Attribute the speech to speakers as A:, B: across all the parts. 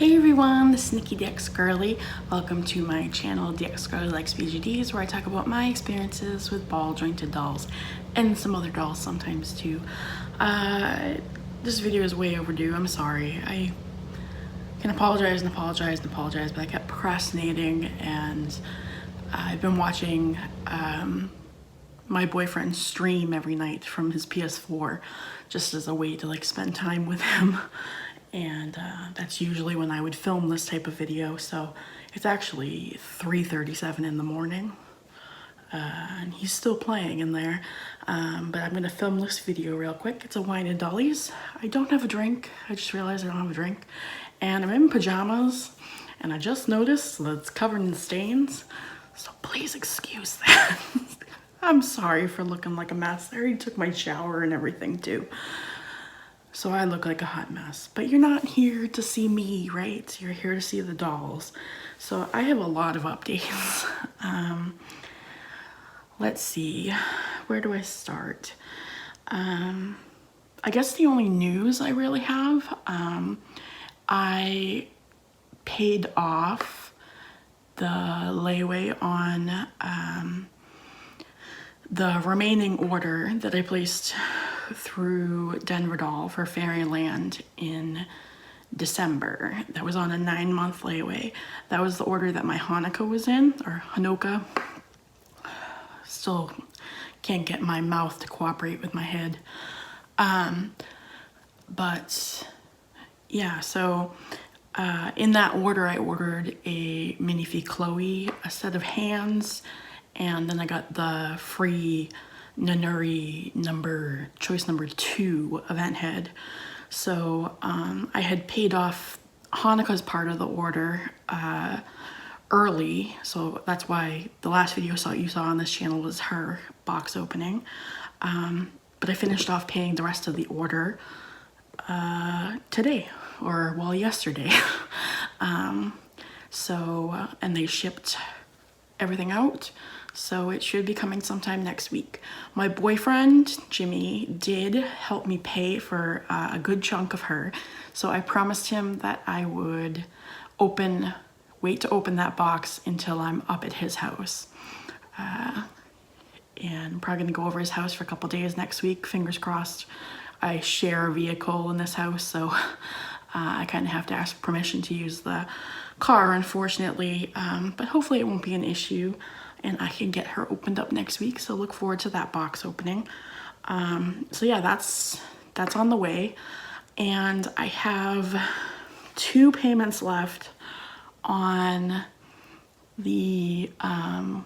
A: Hey everyone, this is Nikki dxgirly. Welcome to my channel dxgirly Likes BJDs, where I talk about my experiences with ball jointed dolls and some other dolls sometimes too. This video is way overdue. I'm sorry. I can apologize, but I kept procrastinating, and I've been watching my boyfriend stream every night from his PS4 just as a way to like spend time with him. And that's usually when I would film this type of video. So it's actually 3:37 in the morning, and he's still playing in there. But I'm gonna film this video real quick. It's a wine and Dollies. I don't have a drink. I just realized I don't have a drink. And I'm in pajamas, and I just noticed that it's covered in stains. So please excuse that. I'm sorry for looking like a mess. I already took my shower and everything too. So I look like a hot mess, but you're not here to see me, right? You're here to see the dolls. So I have a lot of updates. Let's see, where do I start? I guess the only news I really have, I paid off the layaway on the remaining order that I placed through Denver Doll for Fairyland in December. That was on a 9-month layaway. That was the order that my Hanukkah was in, or Hanukkah. Still can't get my mouth to cooperate with my head. But yeah, so in that order I ordered a minifee Chloe, a set of hands, and then I got the free Nanuri choice number 2 event head. So I had paid off Hanukkah's part of the order early, so that's why the last video you saw on this channel was her box opening. But I finished off paying the rest of the order today, or well, yesterday. And they shipped everything out, so it should be coming sometime next week. My boyfriend Jimmy did help me pay for a good chunk of her, so I promised him that I would wait to open that box until I'm up at his house. And I'm probably gonna go over his house for a couple days next week, fingers crossed. I share a vehicle in this house, so I kind of have to ask permission to use the car, unfortunately, but hopefully it won't be an issue and I can get her opened up next week, so look forward to that box opening. So yeah, that's on the way, and I have 2 payments left on the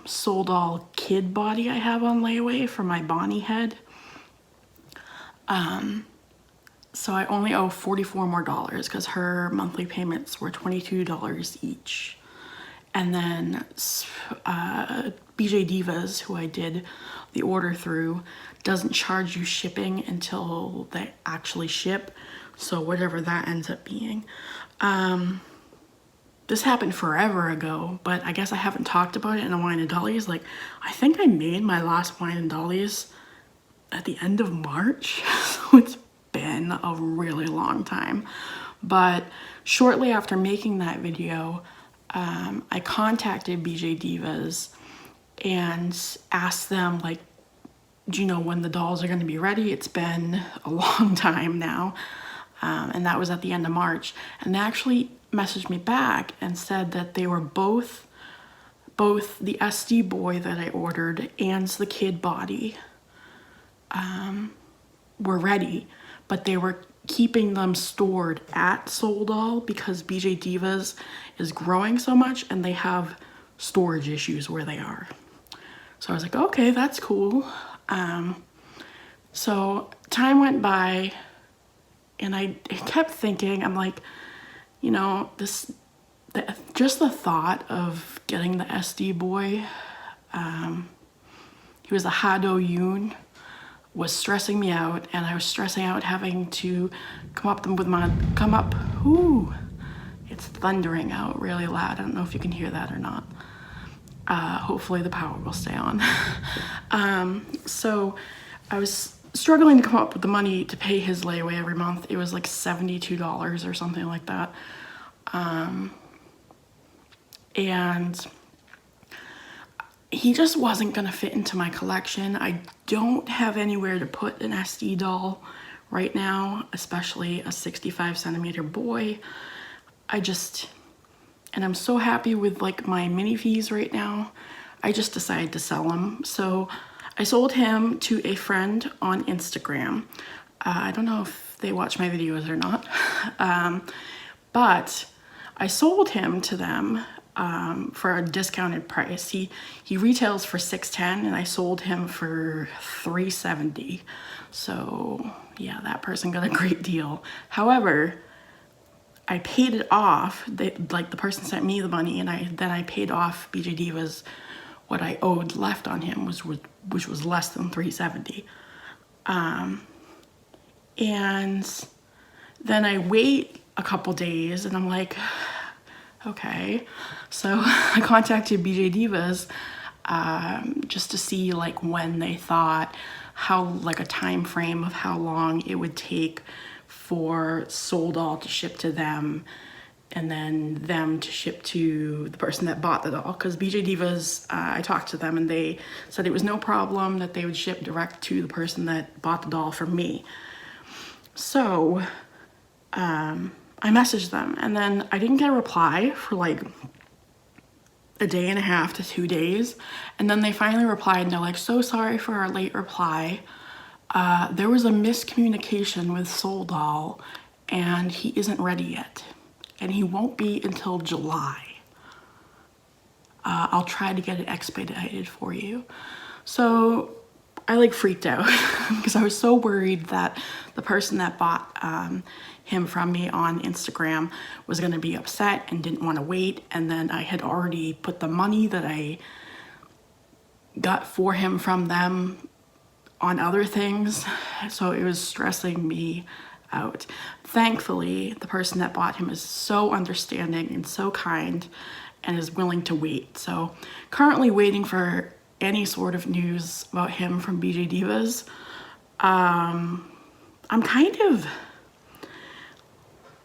A: Soul Doll kid body I have on layaway for my Bonnie head. So I only owe $44 more because her monthly payments were $22 each. And then BJDs, who I did the order through, doesn't charge you shipping until they actually ship. So whatever that ends up being. This happened forever ago, but I guess I haven't talked about it in a Wine and Dollies. Like, I think I made my last Wine and Dollies at the end of March. So it's been a really long time. But shortly after making that video, I contacted BJDs and asked them, like, do you know when the dolls are going to be ready? It's been a long time now. And that was at the end of March. And they actually messaged me back and said that they were both the SD boy that I ordered and the kid body were ready, but they were keeping them stored at Soul Doll because BJ Divas is growing so much and they have storage issues where they are. So I was like, okay, that's cool. So time went by and I kept thinking, I'm like, you know, just the thought of getting the SD boy, he was a Hado Yoon, was stressing me out, and I was stressing out having to ooh, it's thundering out really loud. I don't know if you can hear that or not. Hopefully the power will stay on. So I was struggling to come up with the money to pay his layaway every month. It was like $72 or something like that. And he just wasn't gonna fit into my collection. I don't have anywhere to put an SD doll right now, especially a 65 centimeter boy. And I'm so happy with like my mini-fees right now. I just decided to sell him. So I sold him to a friend on Instagram. I don't know if they watch my videos or not, but I sold him to them for a discounted price. He retails for $610 and I sold him for $370. So yeah, that person got a great deal. However, I paid it off. The person sent me the money, and then I paid off BJ Divas what I owed left on him, which was less than $370. And then I wait a couple days, and I'm like, okay. So I contacted BJ Divas just to see like when they thought, like a time frame of how long it would take for Soul Doll to ship to them and then them to ship to the person that bought the doll. Because BJ Divas, I talked to them and they said it was no problem, that they would ship direct to the person that bought the doll from me. So I messaged them, and then I didn't get a reply for like a day and a half to 2 days. And then they finally replied and they're like, so sorry for our late reply. There was a miscommunication with Soul Doll and he isn't ready yet. And he won't be until July. I'll try to get it expedited for you. So I like freaked out because I was so worried that the person that bought him from me on Instagram was gonna be upset and didn't want to wait. And then I had already put the money that I got for him from them on other things, so it was stressing me out. Thankfully, the person that bought him is so understanding and so kind and is willing to wait. So currently waiting for any sort of news about him from BJ Divas. I'm kind of,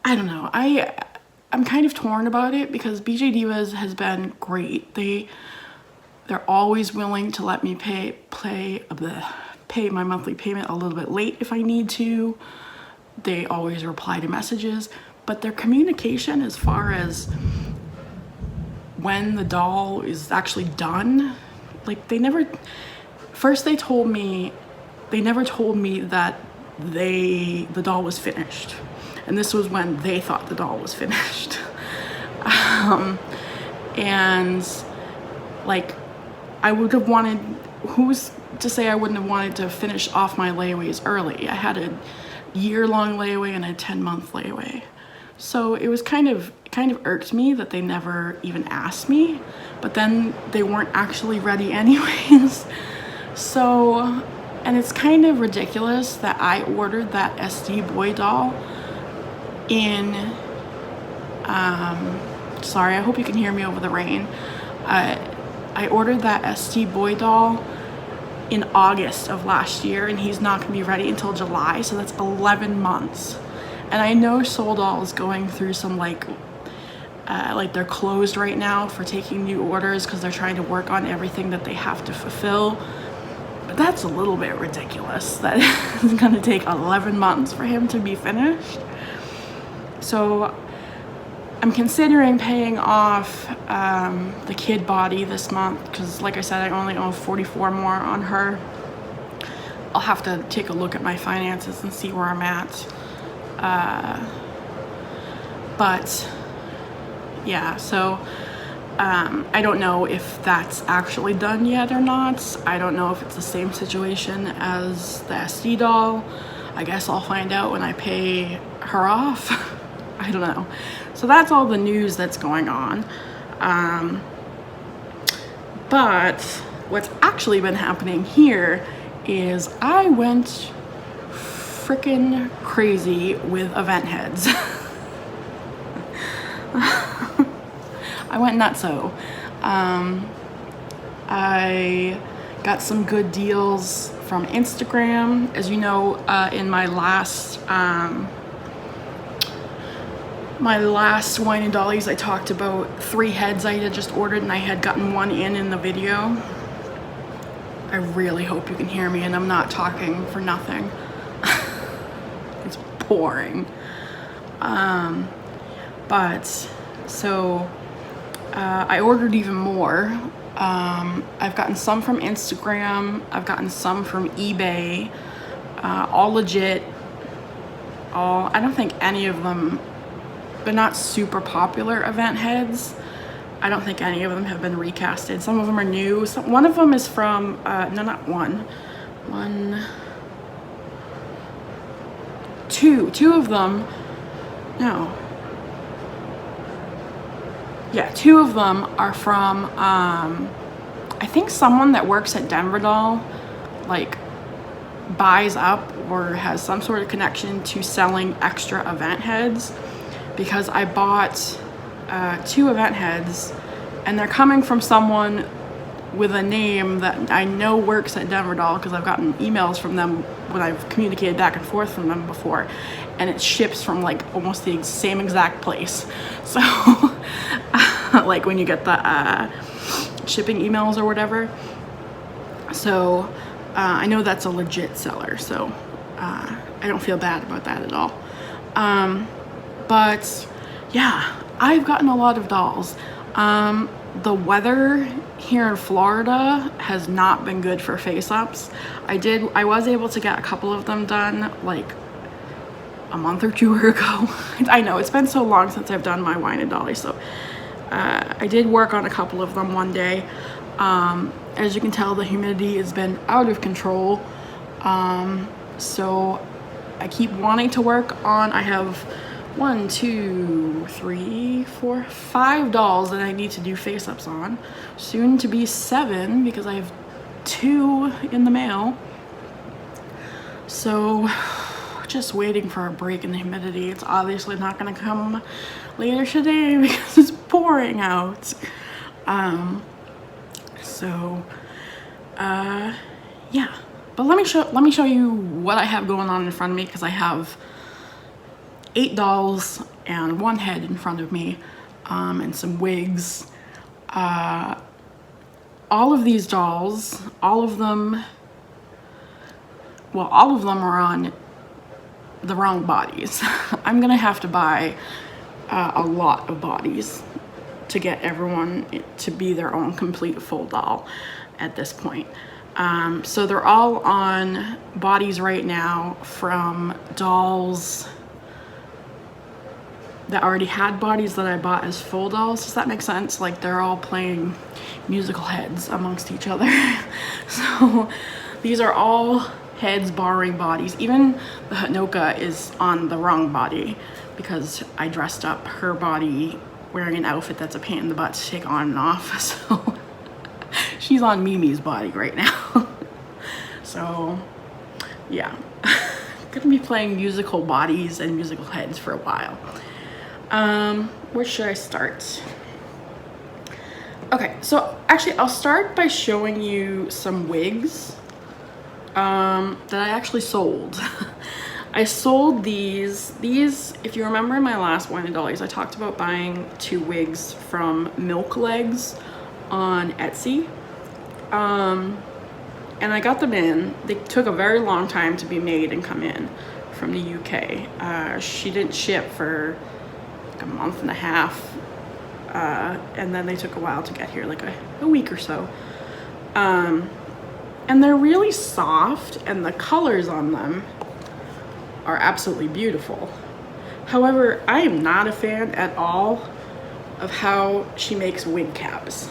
A: I don't know, I'm kind of torn about it because BJ Divas has been great. They're always willing to let me pay my monthly payment a little bit late if I need to. They always reply to messages, but their communication as far as when the doll is actually done, like they never told me that the doll was finished. And this was when they thought the doll was finished. And like I would have wanted, who's to say I wouldn't have wanted to finish off my layaways early? I had a year-long layaway and a 10-month layaway. So it was kind of irked me that they never even asked me, but then they weren't actually ready anyways. So, and it's kind of ridiculous that I ordered that SD boy doll in, sorry, I hope you can hear me over the rain. I ordered that SD boy doll in August of last year, and he's not gonna be ready until July, so that's 11 months. And I know Soul Doll is going through some like they're closed right now for taking new orders because they're trying to work on everything that they have to fulfill. But that's a little bit ridiculous that it's gonna take 11 months for him to be finished. So I'm considering paying off the kid body this month because, like I said, I only owe 44 more on her. I'll have to take a look at my finances and see where I'm at. But yeah, so I don't know if that's actually done yet or not. I don't know if it's the same situation as the SD doll. I guess I'll find out when I pay her off. I don't know. So that's all the news that's going on. But what's actually been happening here is I went freaking crazy with event heads. I went nutso. I got some good deals from Instagram. As you know, in my last my last wine and dollies, I talked about 3 heads I had just ordered, and I had gotten one in the video. I really hope you can hear me and I'm not talking for nothing. It's pouring. But so I ordered even more. I've gotten some from Instagram, I've gotten some from eBay, all legit. I don't think any of them, they're not super popular event heads. I don't think any of them have been recasted. Some of them are new. One of them is from, no, not one. Two of them, no. Yeah, 2 of them are from, I think someone that works at Denver Doll, like, buys up or has some sort of connection to selling extra event heads, because I bought 2 event heads and they're coming from someone with a name that I know works at Denver Doll, because I've gotten emails from them when I've communicated back and forth from them before, and it ships from like almost the same exact place. So like when you get the shipping emails or whatever. So I know that's a legit seller, so I don't feel bad about that at all. But yeah, I've gotten a lot of dolls. The weather here in Florida has not been good for face-ups. I was able to get a couple of them done like a month or 2 ago. I know, it's been so long since I've done my wine and dolly, so I did work on a couple of them one day. As you can tell, the humidity has been out of control. So I keep wanting to work on, I have 1, 2, 3, 4, 5 dolls that I need to do face-ups on. Soon to be 7, because I have 2 in the mail. So just waiting for a break in the humidity. It's obviously not gonna come later today because it's pouring out. Yeah, but let me show you what I have going on in front of me, because I have 8 dolls and 1 head in front of me, and some wigs. All of these dolls, all of them are on the wrong bodies. I'm gonna have to buy a lot of bodies to get everyone to be their own complete full doll at this point. So they're all on bodies right now from dolls that already had bodies that I bought as full dolls. Does that make sense? Like, they're all playing musical heads amongst each other. So these are all heads borrowing bodies. Even the Hanoka is on the wrong body, because I dressed up her body wearing an outfit that's a pain in the butt to take on and off. So she's on Mimi's body right now. So yeah, gonna be playing musical bodies and musical heads for a while. Where should I start? Okay, so actually I'll start by showing you some wigs that I actually sold. I sold these, if you remember in my last wine and dollies, I talked about buying 2 wigs from Milk Legs on Etsy. And I got them in. They took a very long time to be made and come in from the UK. She didn't ship for like a month and a half. And then they took a while to get here, like a week or so. And they're really soft, and the colors on them are absolutely beautiful. However, I am not a fan at all of how she makes wig caps.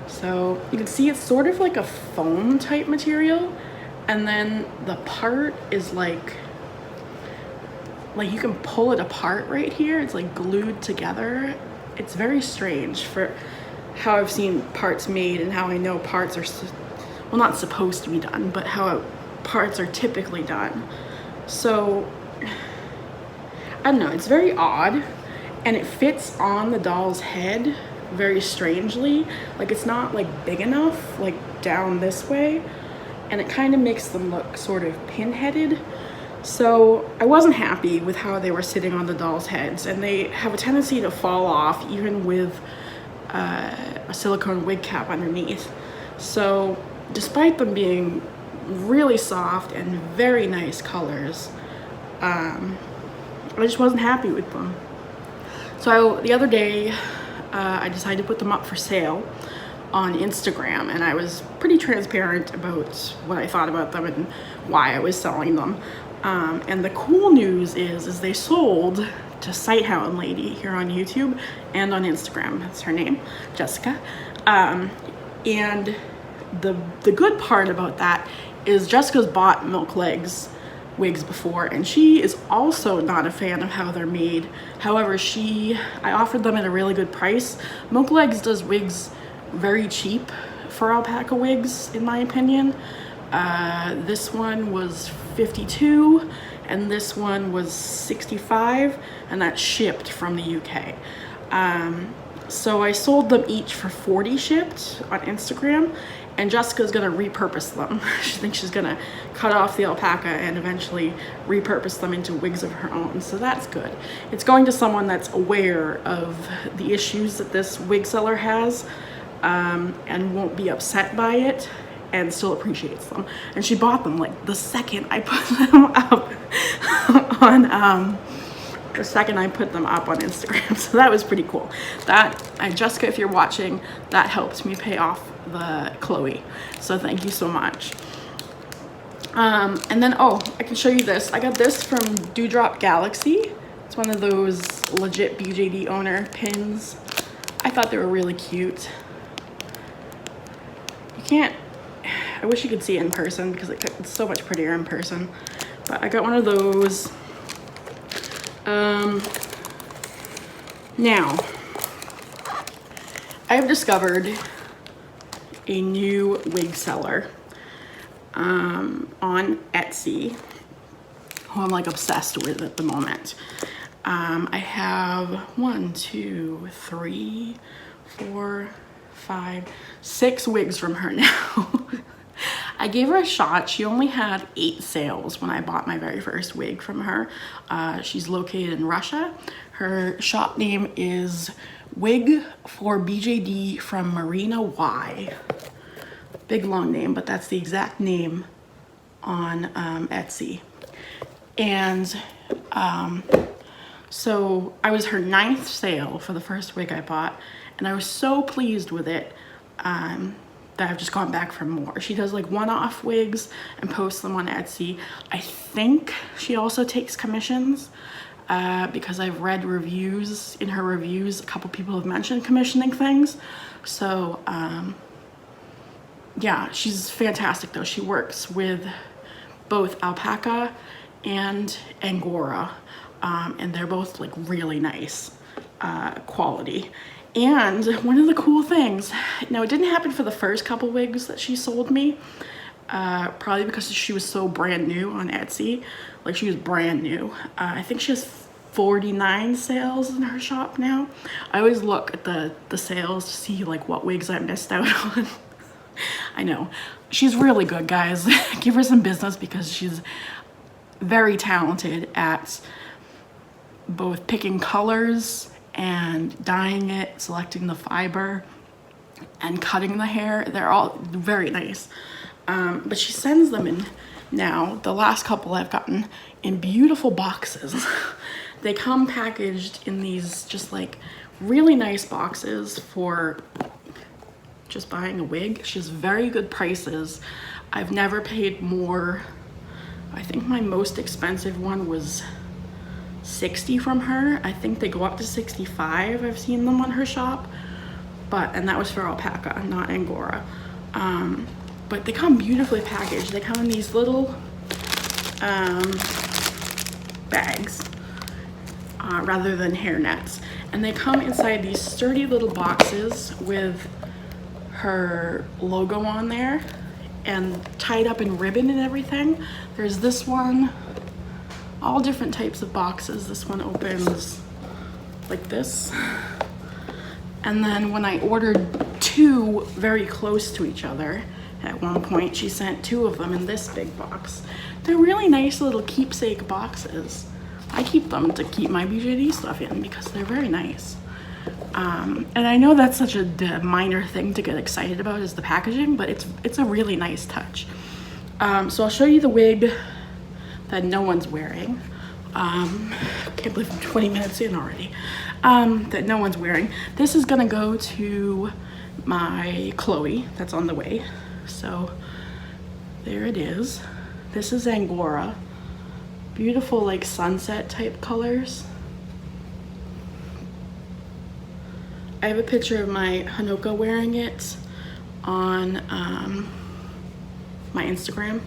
A: So you can see it's sort of like a foam type material, and then the part is like you can pull it apart right here. It's like glued together. It's very strange for how I've seen parts made and how I know parts are, well, not supposed to be done, but how parts are typically done. So I don't know, it's very odd, and it fits on the doll's head very strangely. Like, it's not like big enough, like down this way, and it kind of makes them look sort of pinheaded. So I wasn't happy with how they were sitting on the dolls' heads, and they have a tendency to fall off even with a silicone wig cap underneath. So despite them being really soft and very nice colors, I just wasn't happy with them. So the other day, I decided to put them up for sale on Instagram, and I was pretty transparent about what I thought about them and why I was selling them. And the cool news is they sold to Sighthound Lady here on YouTube and on Instagram. That's her name, Jessica. And the good part about that is Jessica's bought Milk Legs wigs before, and she is also not a fan of how they're made. However, I offered them at a really good price. Milk Legs does wigs very cheap for alpaca wigs, in my opinion. This one was $52 and this one was $65, and that's shipped from the UK. So I sold them each for $40 shipped on Instagram, and Jessica's gonna repurpose them. She thinks she's gonna cut off the alpaca and eventually repurpose them into wigs of her own, so that's good. It's going to someone that's aware of the issues that this wig seller has, and won't be upset by it and still appreciates them. And she bought them like the second I put them up on Instagram. So that was pretty cool. Jessica, if you're watching, that helped me pay off the Chloe. So thank you so much. And then, I can show you this. I got this from Dewdrop Galaxy. It's one of those legit BJD owner pins. I thought they were really cute. I wish you could see it in person because it's so much prettier in person. But I got one of those. Now, I have discovered a new wig seller on Etsy who I'm like obsessed with at the moment. I have 1, 2, 3, 4, 5, 6 wigs from her now. I gave her a shot. She only had 8 sales when I bought my very first wig from her. She's located in Russia. Her shop name is Wig for BJD from Marina Y. Big long name, but that's the exact name on Etsy. And so I was her 9th sale for the first wig I bought, and I was so pleased with it that I've just gone back for more. She does like one-off wigs and posts them on Etsy. I think she also takes commissions because I've read reviews. In her reviews, a couple people have mentioned commissioning things. So yeah, she's fantastic though. She works with both alpaca and Angora, and they're both like really nice quality. And one of the cool things, now it didn't happen for the first couple wigs that she sold me, probably because she was so brand new on Etsy. Like she was brand new. I think she has 49 sales in her shop now. I always look at the sales to see like what wigs I missed out on. I know. She's really good, guys. Give her some business because she's very talented at both picking colors and dyeing it, selecting the fiber, and cutting the hair. They're all very nice. But she sends them in now. The last couple I've gotten in beautiful boxes. They come packaged in these just like really nice boxes for just buying a wig. She has very good prices. I've never paid more. I think my most expensive one was $60 from her. I think they go up to $65. I've seen them on her shop, and that was for alpaca, not Angora. But they come beautifully packaged. They come in these little bags rather than hair nets, and they come inside these sturdy little boxes with her logo on there and tied up in ribbon and everything. There's this one, all different types of boxes. This one opens like this. And then when I ordered 2 very close to each other, at one point she sent 2 of them in this big box. They're really nice little keepsake boxes. I keep them to keep my BJD stuff in because they're very nice. And I know that's such a minor thing to get excited about is the packaging, but it's a really nice touch. So I'll show you the wig that no one's wearing. Can't believe I'm 20 minutes in already. That no one's wearing. This is gonna go to my Chloe that's on the way. So there it is. This is Angora. Beautiful like sunset type colors. I have a picture of my Hanoka wearing it on my Instagram.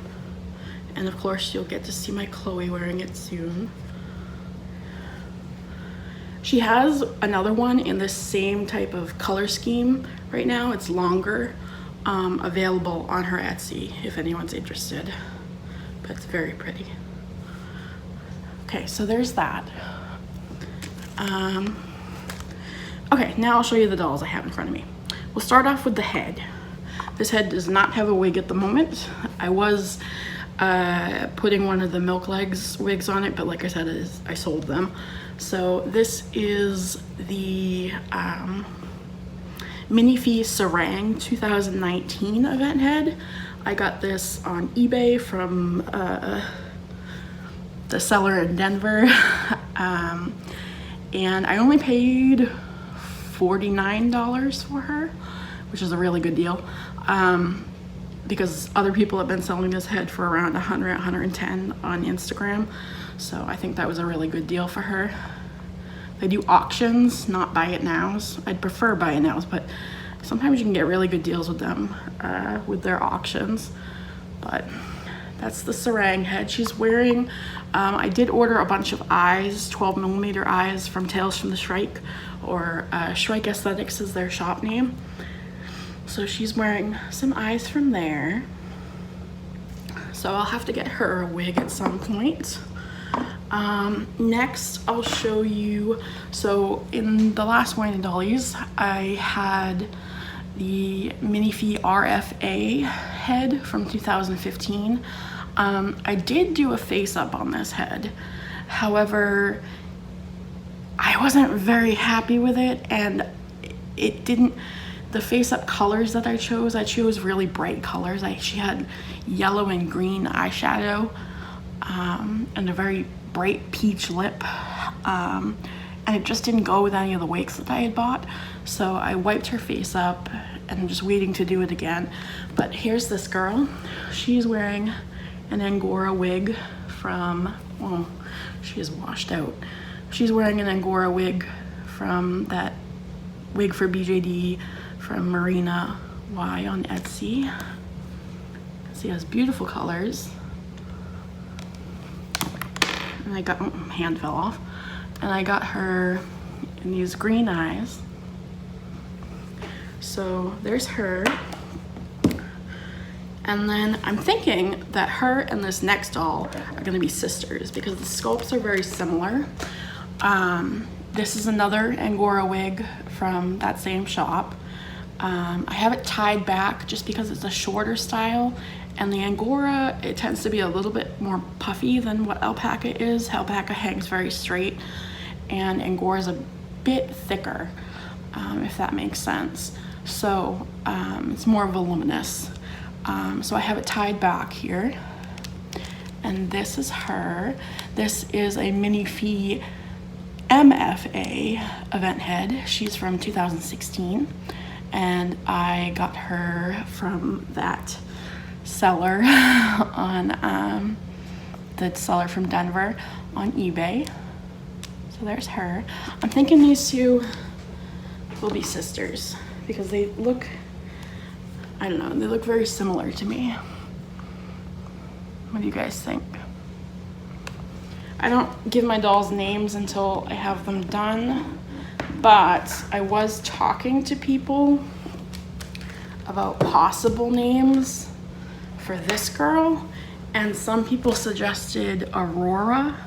A: And of course you'll get to see my Chloe wearing it soon. She has another one in the same type of color scheme right now. It's longer, available on her Etsy if anyone's interested. But it's very pretty. Okay, so there's that. Okay, now I'll show you the dolls I have in front of me. We'll start off with the head. This head does not have a wig at the moment. I was putting one of the Milk Legs wigs on it, but like I said, I sold them. So this is the Minifee Sarang 2019 event head. I got this on eBay from the seller in Denver. And I only paid $49 for her, which is a really good deal. Because other people have been selling this head for around 100, 110 on Instagram. So I think that was a really good deal for her. They do auctions, not buy it nows. I'd prefer buy it nows, but sometimes you can get really good deals with them, with their auctions. But that's the Sarang head she's wearing. I did order a bunch of eyes, 12mm eyes from Tales from the Shrike, or Shrike Aesthetics is their shop name. So she's wearing some eyes from there. So I'll have to get her a wig at some point. Next I'll show you, so in the last Wine and Dollies, I had the Minifee RFA head from 2015. I did do a face up on this head. However, I wasn't very happy with it, and it didn't, the face up colors that I chose really bright colors. She had yellow and green eyeshadow, and a very bright peach lip. And it just didn't go with any of the wigs that I had bought. So I wiped her face up and I'm just waiting to do it again. But here's this girl. She's wearing an Angora wig from, well, she is washed out. She's wearing an Angora wig from that Wig for BJD from Marina Y on Etsy. She has beautiful colors. And I got, oh, hand fell off. And I got her in these green eyes. So there's her. And then I'm thinking that her and this next doll are gonna be sisters because the sculpts are very similar. This is another Angora wig from that same shop. I have it tied back just because it's a shorter style, and the Angora, it tends to be a little bit more puffy than what alpaca is. Alpaca hangs very straight, and Angora is a bit thicker, if that makes sense. So it's more voluminous. So I have it tied back here, and this is her. This is a Minifee MFA event head. She's from 2016, and I got her from that seller on the seller from Denver on eBay. So there's her. I'm thinking these two will be sisters because they look, I don't know, they look very similar to me. What do you guys think? I don't give my dolls names until I have them done, but I was talking to people about possible names for this girl, and some people suggested Aurora,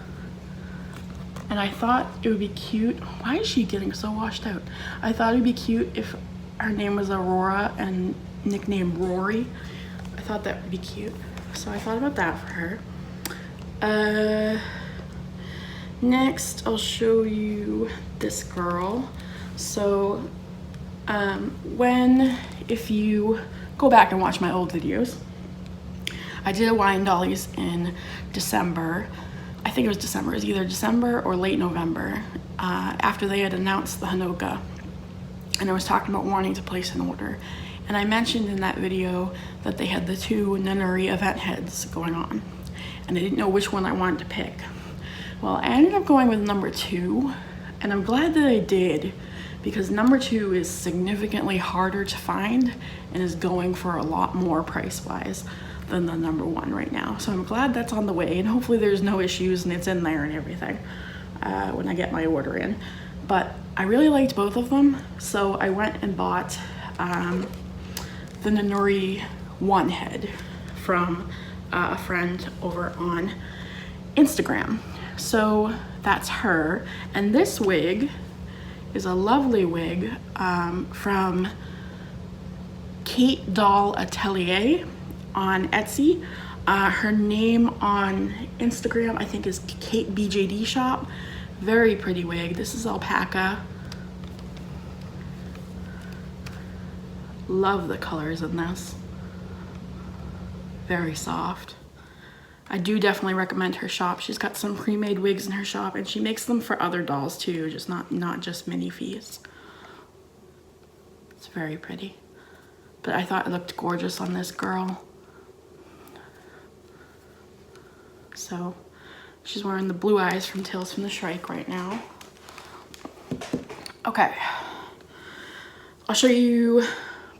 A: and I thought it would be cute. Why is she getting so washed out? I thought it'd be cute if her name was Aurora and nicknamed Rory. I thought that would be cute, so I thought about that for her. Next, I'll show you this girl. So, if you go back and watch my old videos, I did a wine Dollies in December. I think it was December. It was either December or late November, after they had announced the Hanoka. And I was talking about wanting to place an order. And I mentioned in that video that they had the 2 nunnery event heads going on. And I didn't know which one I wanted to pick. Well, I ended up going with number 2. And I'm glad that I did, because number 2 is significantly harder to find and is going for a lot more price-wise than the number 1 right now. So I'm glad that's on the way, and hopefully there's no issues and it's in there and everything when I get my order in. But I really liked both of them, so I went and bought the Nunuri 1 head from a friend over on Instagram. So that's her, and this wig is a lovely wig from Kate Doll Atelier on Etsy. Her name on Instagram, I think, is Kate BJD Shop. Very pretty wig. This is alpaca. Love the colors in this. Very soft. I do definitely recommend her shop. She's got some pre-made wigs in her shop, and she makes them for other dolls too, just not just mini fees. It's very pretty. But I thought it looked gorgeous on this girl. So she's wearing the blue eyes from Tales from the Shrike right now. Okay. I'll show you,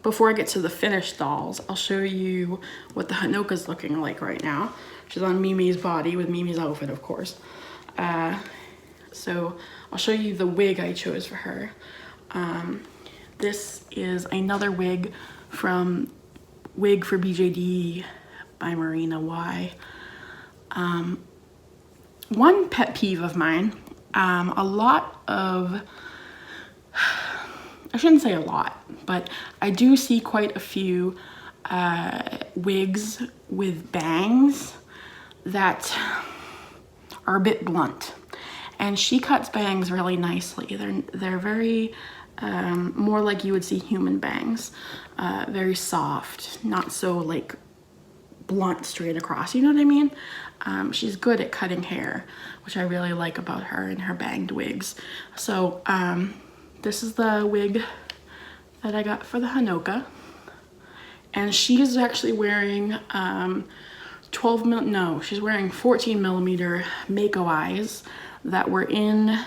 A: before I get to the finished dolls, I'll show you what the Hanoka's looking like right now. She's on Mimi's body with Mimi's outfit, of course. So I'll show you the wig I chose for her. This is another wig from Wig for BJD by Marina Y. One pet peeve of mine, a lot of, I shouldn't say a lot, but I do see quite a few wigs with bangs that are a bit blunt. And she cuts bangs really nicely. They're very, more like you would see human bangs. Very soft, not so like blunt straight across, you know what I mean? She's good at cutting hair, which I really like about her and her banged wigs. So this is the wig that I got for the Hanoka. And she's actually wearing she's wearing 14 millimeter Mako eyes that were in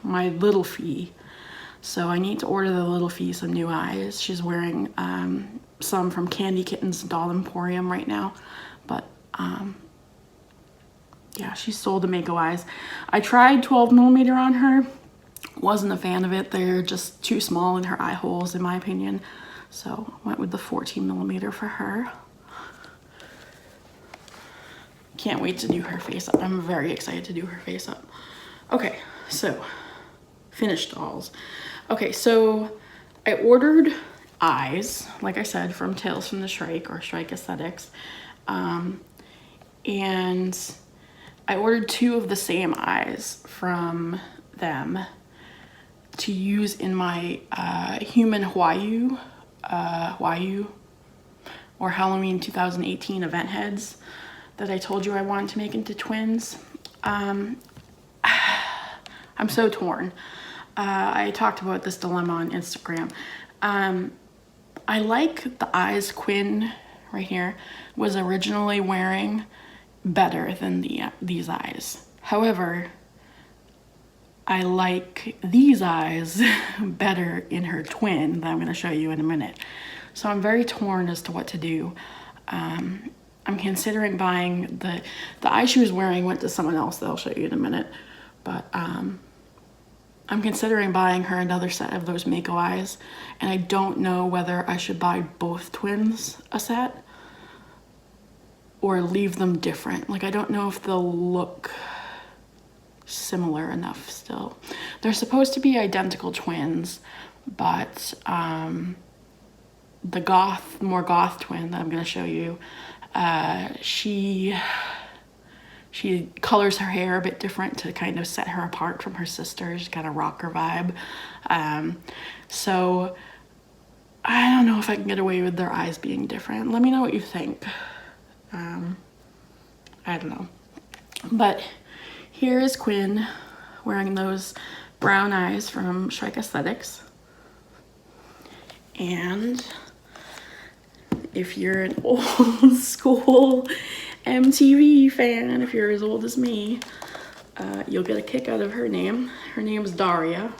A: my Little Fee. So I need to order the Little Fee some new eyes. She's wearing some from Candy Kitten's Doll Emporium right now. But yeah, she sold the Mako eyes. I tried 12 millimeter on her. Wasn't a fan of it. They're just too small in her eye holes, in my opinion. So went with the 14 millimeter for her. Can't wait to do her face up. I'm very excited to do her face up. Okay, so finished dolls. Okay, so I ordered eyes, like I said, from Tales from the Shrike or Shrike Aesthetics. And I ordered 2 of the same eyes from them to use in my human Hwayu or Halloween 2018 event heads that I told you I wanted to make into twins. I'm so torn. I talked about this dilemma on Instagram. I like the eyes Quinn right here was originally wearing better than these eyes. However, I like these eyes better in her twin that I'm going to show you in a minute. So I'm very torn as to what to do. I'm considering buying the eye she was wearing went to someone else that I'll show you in a minute. But I'm considering buying her another set of those Mako eyes, and I don't know whether I should buy both twins a set or leave them different. Like, I don't know if they'll look similar enough still. They're supposed to be identical twins, but the more goth twin that I'm gonna show you, she She colors her hair a bit different to kind of set her apart from her sisters, kind of rocker vibe. So I don't know if I can get away with their eyes being different. Let me know what you think. I don't know. But here is Quinn wearing those brown eyes from Shrek Aesthetics. And if you're an old school MTV fan, if you're as old as me, you'll get a kick out of her name. Her name's Daria.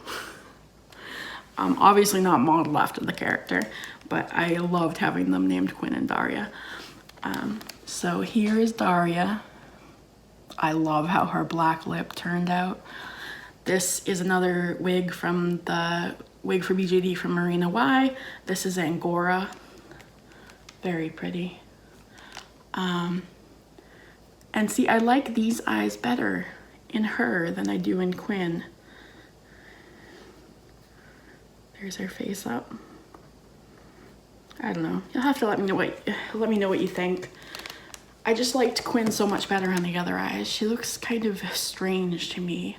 A: Obviously not modeled after the character, but I loved having them named Quinn and Daria. So here is Daria. I love how her black lip turned out. This is another wig from the Wig for BJD from Marina Y. This is Angora. Very pretty. And see, I like these eyes better in her than I do in Quinn. There's her face up. I don't know. You'll have to let me know what you think. I just liked Quinn so much better on the other eyes. She looks kind of strange to me.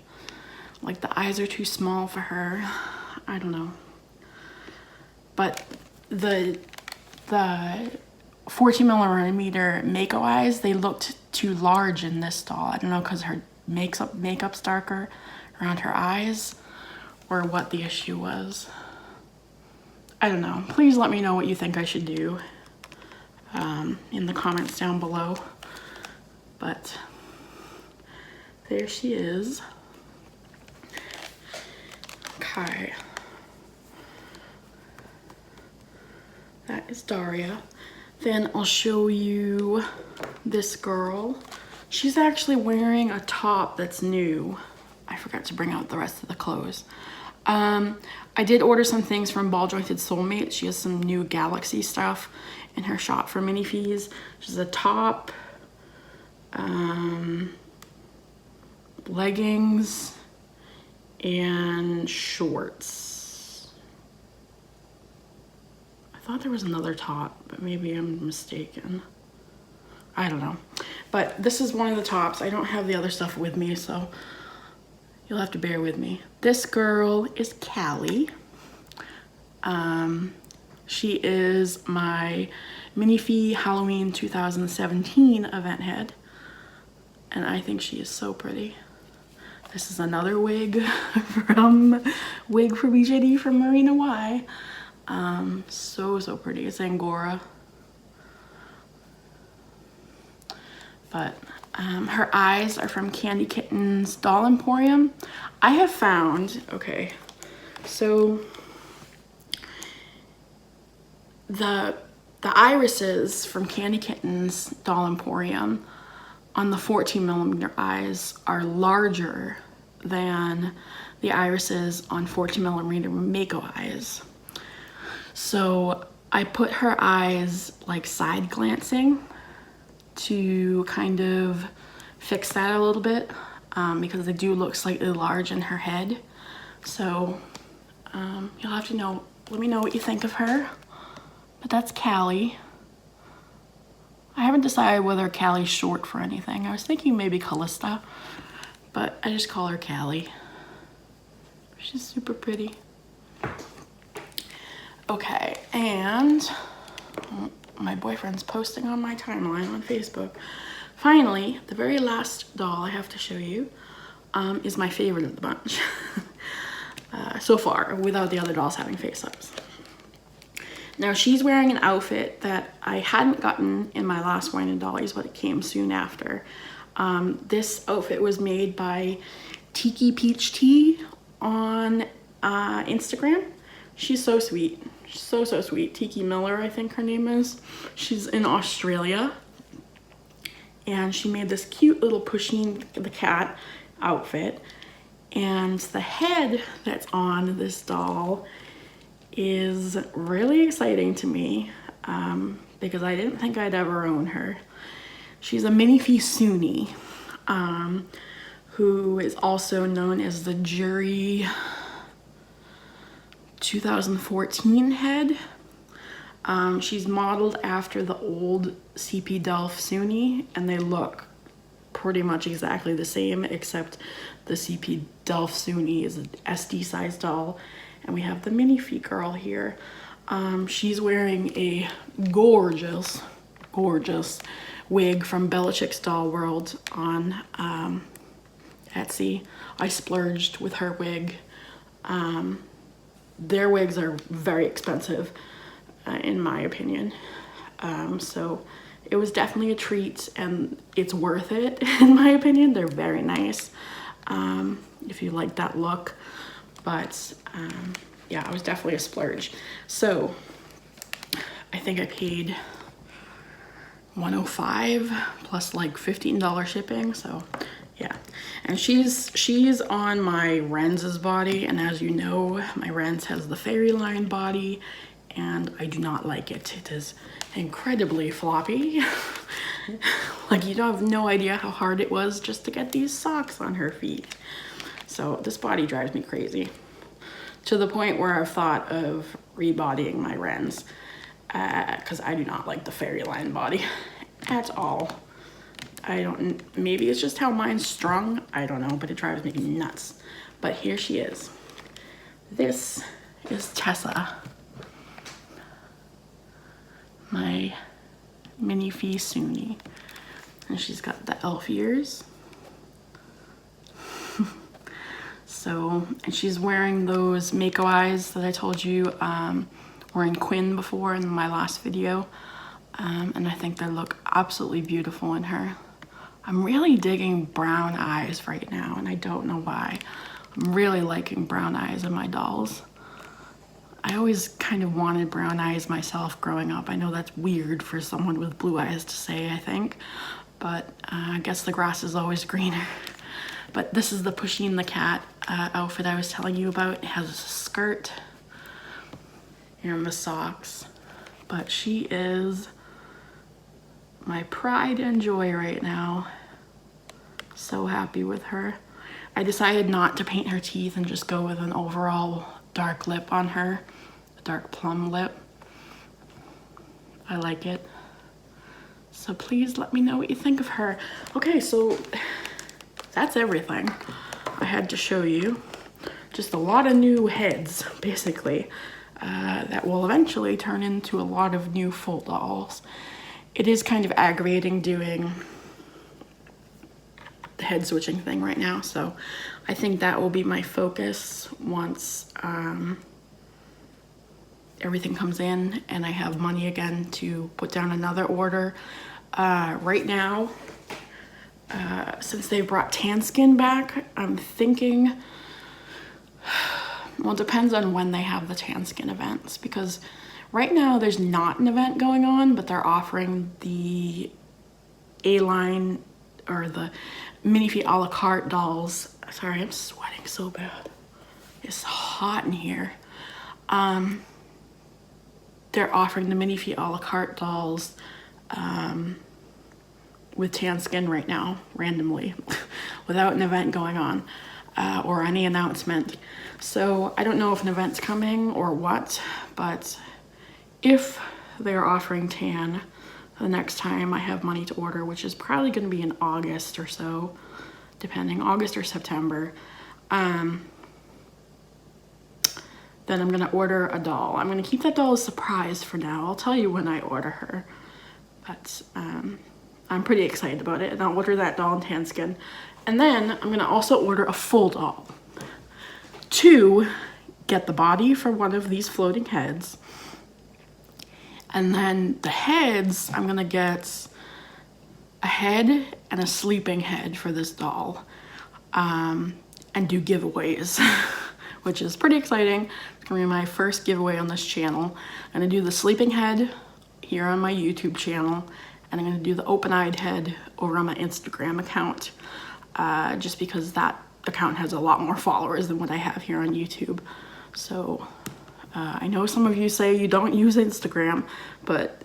A: Like the eyes are too small for her. I don't know. But the 14mm Mako eyes, they looked too large in this doll. I don't know, because her makeup's darker around her eyes, or what the issue was. I don't know. Please let me know what you think I should do in the comments down below. But there she is. Okay. That is Daria. Then I'll show you this girl. She's actually wearing a top that's new. I forgot to bring out the rest of the clothes. I did order some things from Ball Jointed Soulmates. She has some new Galaxy stuff in her shop for mini fees. She's a top, leggings, and shorts. I thought there was another top, but maybe I'm mistaken. I don't know. But this is one of the tops. I don't have the other stuff with me, so you'll have to bear with me. This girl is Callie. She is my Minifee Halloween 2017 event head, and I think she is so pretty. This is another wig from Wig for BJD from Marina Y. So pretty. It's Angora. But her eyes are from Candy Kitten's Doll Emporium. I have found, okay, so the irises from Candy Kitten's Doll Emporium on the 14mm eyes are larger than the irises on 14mm Mako eyes. So I put her eyes like side glancing to kind of fix that a little bit, because they do look slightly large in her head. So you'll have to let me know what you think of her. But that's Callie. I haven't decided whether Callie's short for anything. I was thinking maybe Callista, but I just call her Callie. She's super pretty. Okay, and my boyfriend's posting on my timeline on Facebook. Finally, the very last doll I have to show you is my favorite of the bunch so far, without the other dolls having face-ups. Now she's wearing an outfit that I hadn't gotten in my last wine and Dollies, but it came soon after. This outfit was made by Tiki Peach Tea on Instagram. She's so sweet. She's so sweet. Tiki Miller, I think her name is. She's in Australia. And she made this cute little Pusheen the Cat outfit. And the head that's on this doll is really exciting to me, because I didn't think I'd ever own her. She's a Minifee Suni, who is also known as the Jury 2014 head. She's modeled after the old CP Delph Suni, and they look pretty much exactly the same, except the CP Delphsuni is an SD size doll, and we have the mini feet girl here. She's wearing a gorgeous wig from Bella Chick's Doll World on Etsy. I splurged with her wig. Their wigs are very expensive, in my opinion. So it was definitely a treat, and it's worth it, in my opinion. They're very nice, if you like that look. But yeah, it was definitely a splurge. So I think I paid $105 plus like $15 shipping. So yeah, and she's on my Rens's body, and as you know, my Rens has the fairyline body, and I do not like it. It is incredibly floppy. Like, you don't have no idea how hard it was just to get these socks on her feet. So this body drives me crazy, to the point where I've thought of rebodying my Rens, because I do not like the fairyline body at all. I don't, maybe it's just how mine's strung, I don't know, but it drives me nuts. But here she is. This is Tessa, my mini Fee-Suni, and she's got the elf ears. So, and she's wearing those Mako eyes that I told you were in Quinn before in my last video, and I think they look absolutely beautiful in her. I'm really digging brown eyes right now, and I don't know why. I'm really liking brown eyes in my dolls. I always kind of wanted brown eyes myself growing up. I know that's weird for someone with blue eyes to say, I think, but I guess the grass is always greener. But this is the Pusheen the Cat outfit I was telling you about. It has a skirt and the socks, but she is my pride and joy right now. So happy with her. I decided not to paint her teeth and just go with an overall dark lip on her, a dark plum lip. I like it. So please let me know what you think of her. Okay, so that's everything I had to show you. Just a lot of new heads, basically, that will eventually turn into a lot of new full dolls. It is kind of aggravating doing the head switching thing right now, so I think that will be my focus once everything comes in and I have money again to put down another order. Right now, since they brought tan skin back, I'm thinking, well, it depends on when they have the tan skin events, because right now there's not an event going on, but they're offering the A-line or the mini feet a la carte dolls. Sorry, I'm sweating so bad. It's hot in here. They're offering the mini feet a la carte dolls with tan skin right now, randomly, without an event going on or any announcement. So I don't know if an event's coming or what, but if they're offering tan the next time I have money to order, which is probably going to be in August or so, depending, August or September, then I'm going to order a doll. I'm going to keep that doll a surprise for now. I'll tell you when I order her, but I'm pretty excited about it, and I'll order that doll in tan skin. And then I'm going to also order a full doll to get the body for one of these floating heads. And then the heads, I'm gonna get a head and a sleeping head for this doll, and do giveaways, which is pretty exciting. It's gonna be my first giveaway on this channel. I'm gonna do the sleeping head here on my YouTube channel, and I'm gonna do the open-eyed head over on my Instagram account, just because that account has a lot more followers than what I have here on YouTube. So I know some of you say you don't use Instagram, but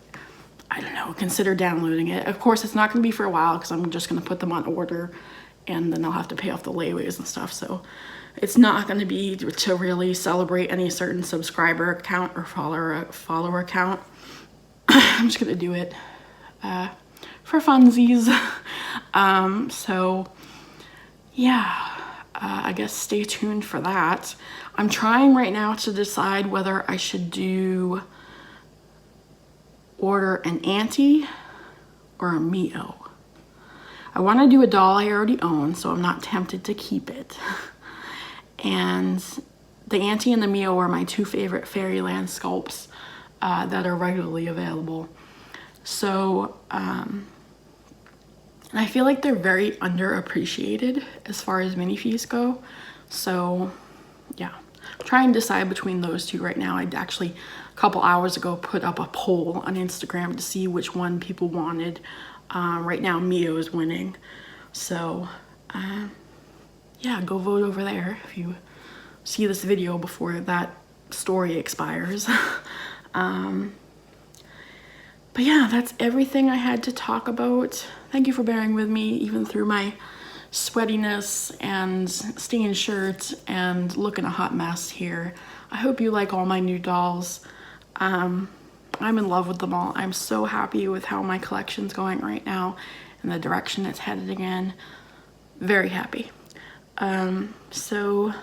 A: I don't know, consider downloading it. Of course, it's not going to be for a while because I'm just going to put them on order and then I'll have to pay off the layaways and stuff. So it's not going to be to really celebrate any certain subscriber account or follower account. I'm just going to do it for funsies. So yeah, I guess stay tuned for that. I'm trying right now to decide whether I should order an Auntie or a Mio. I want to do a doll I already own, so I'm not tempted to keep it. And the Auntie and the Mio are my two favorite Fairyland sculpts that are regularly available. So, and I feel like they're very underappreciated as far as minifigs go. So, yeah, I'm trying to decide between those two right now. I actually, a couple hours ago, put up a poll on Instagram to see which one people wanted. Right now, Mio is winning. So, yeah, go vote over there if you see this video before that story expires. But yeah, that's everything I had to talk about. Thank you for bearing with me even through my sweatiness and stained shirt and looking a hot mess here. I hope you like all my new dolls. I'm in love with them all. I'm so happy with how my collection's going right now and the direction it's headed again. Very happy. So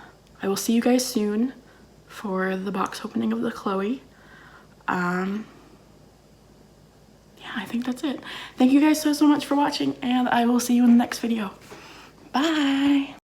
A: I will see you guys soon for the box opening of the Chloe. Yeah, I think that's it. Thank you guys so much for watching, and I will see you in the next video. Bye!